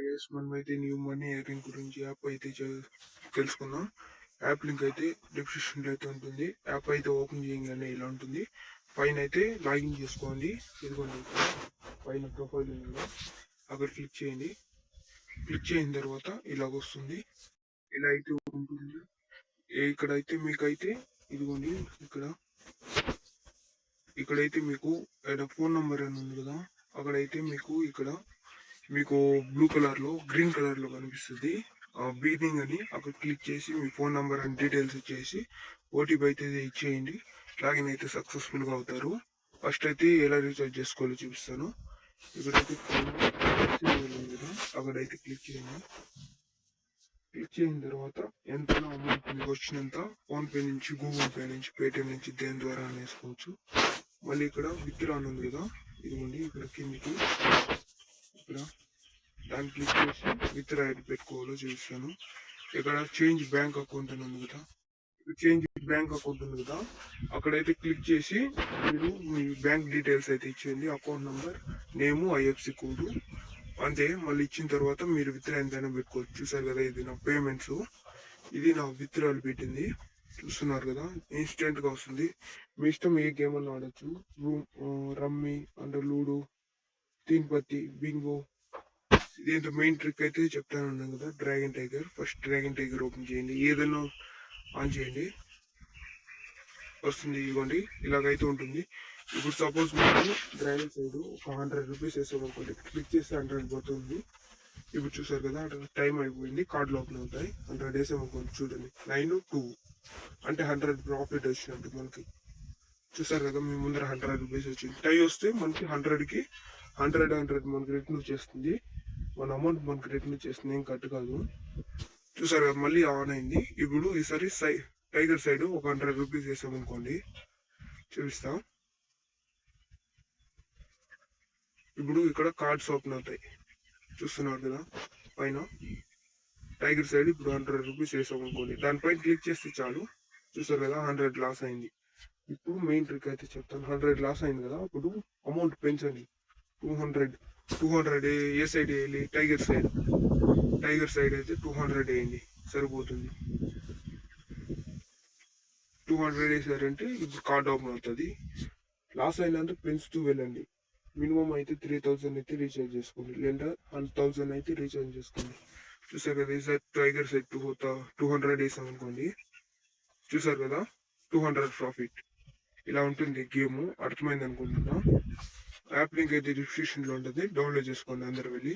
Yes మనమైతే new money earning గురించి app అయితే తెలుసుకుందాం. యాప్ లింక్ అయితే డిస్క్రిప్షన్లో అయితే ఉంటుంది. యాప్ అయితే ఓపెన్ చేయగానే ఇలా ఉంటుంది. పైన అయితే లాగిన్ చేసుకోండి. ఇదిగోండి పైన ప్రొఫైల్ ఉంది, అక్కడ క్లిక్ చేయండి. క్లిక్ చేసిన తర్వాత ఇలాగ వస్తుంది. ఇలా అయితే ఉంటుంది. ఇక్కడైతే మీకైతే ఇదిగోండి ఇక్కడైతే మీకు ఫోన్ నెంబర్ అని ఉంది కదా, అక్కడైతే మీకు బ్లూ కలర్ లో గ్రీన్ కలర్ లో కనిపిస్తుంది బీనింగ్ అని. అక్కడ క్లిక్ చేసి మీ ఫోన్ నెంబర్ అండ్ డీటెయిల్స్ ఇచ్చేసి ఓటీపీ అయితే ఇచ్చేయండి. లాగిన్ అయితే సక్సెస్ఫుల్ గా అవుతారు. ఫస్ట్ అయితే ఎలా రీఛార్జ్ చేసుకోవాలో చూపిస్తాను. ఇక్కడైతే అక్కడైతే క్లిక్ చేయండి. క్లిక్ చేసిన తర్వాత ఎంత అమౌంట్ మీకు వచ్చినంత ఫోన్ పే నుంచి, గూగుల్ పే నుంచి, పేటిఎం నుంచి దేని ద్వారా వేసుకోవచ్చు. మళ్ళీ ఇక్కడ విత్డ్రా అని ఉంది కదా, ఇదిగోండి ఇక్కడ కిందికి ఇక్కడ దాన్ని క్లిక్ చేసి విత్డ్రా ఐడి పెట్టుకోవాలో చూపిస్తాను. ఇక్కడ చేంజ్ బ్యాంక్ అకౌంట్ అని ఉంది కదా, చేంజ్ బ్యాంక్ అకౌంట్ ఉంది కదా, అక్కడైతే క్లిక్ చేసి మీరు మీ బ్యాంక్ డీటెయిల్స్ అయితే ఇచ్చేయండి. అకౌంట్ నెంబర్, నేము, ఐఎఫ్సి కోడ్ అంతే. మళ్ళీ ఇచ్చిన తర్వాత మీరు విత్డ్రా ఎంతైనా పెట్టుకోవచ్చు. చూసారు కదా, ఇది నా పేమెంట్స్, ఇది నా విత్డ్రాలు పెట్టింది. చూస్తున్నారు కదా, ఇన్స్టెంట్ గా వస్తుంది. మీ ఇష్టం ఏ గేమ్ అన్నా ఆడొచ్చు. రమ్మీ అంటే లూడో, తీన్ పత్తి, బింగో. దీంతో మెయిన్ ట్రిక్ అయితే చెప్తాను కదా, dragon tiger. First dragon tiger open చేయండి, ఏదైనా ఆన్ చేయండి, వస్తుంది. ఇవ్వండి ఇలాగైతే ఉంటుంది. ఇప్పుడు సపోజ్ మీరు డ్రాగన్ సైడ్ ఒక 100 రూపీస్ వేసామనుకోండి, క్లిక్ చేస్తే 100 పోతుంది. ఇప్పుడు చూసారు కదా, టైం అయిపోయింది, కార్డులు ఓపెన్ అవుతాయి. 100 వేసామనుకోండి, చూడండి 9-2 అంటే 100 ప్రాఫిట్ వచ్చినట్టు మనకి. చూసారు కదా, మీ ముందర 100 రూపీస్ వచ్చింది. టై వస్తే మనకి 100కి 100 మనకి రిటర్న్ వచ్చేస్తుంది. మన అమౌంట్ మనకి రిటర్న్ వచ్చేస్తుంది, ఏం కట్ కాదు. చూసారు కదా, మళ్ళీ ఆన్ అయింది. ఇప్పుడు ఈసారి టైగర్ సైడ్ ఒక 100 రూపీస్ వేసామనుకోండి, చూపిస్తా. ఇప్పుడు ఇక్కడ కార్డ్స్ ఓపెన్ అవుతాయి, చూస్తున్నారు కదా పైన. టైగర్ సైడ్ ఇప్పుడు 100 రూపీస్ వేసామనుకోండి, దానిపైన క్లిక్ చేస్తే చాలు. చూసారు కదా, 100 లాస్ అయింది. ఇప్పుడు మెయిన్ ట్రిక్ అయితే చెప్తాను. 100 లాస్ అయింది కదా, అప్పుడు అమౌంట్ పెంచండి. 200 ఏ సైడ్ వేయాలి, టైగర్ సైడ్ అయితే 200 వేయండి, సరిపోతుంది. 200 వేసారంటే ఇప్పుడు కార్డ్ ఓపెన్ అవుతుంది. లాస్ అయినంత పెంచుతూ వెళ్ళండి. మినిమం అయితే 3000 అయితే రీఛార్జ్ చేసుకోండి, లేదా 1000 అయితే రీఛార్జ్ చేసుకోండి. చూసారు కదా, ఈసారి టైగర్ సైడ్ 200 వేసాం అనుకోండి, చూసారు కదా 200 ప్రాఫిట్. ఇలా ఉంటుంది గేమ్. అర్థమైంది అనుకుంటున్నా. యాప్ లింక్ అయితే డిస్క్రిప్షన్లో ఉంటుంది, డౌన్లోడ్ చేసుకోండి అందరు వెళ్ళి.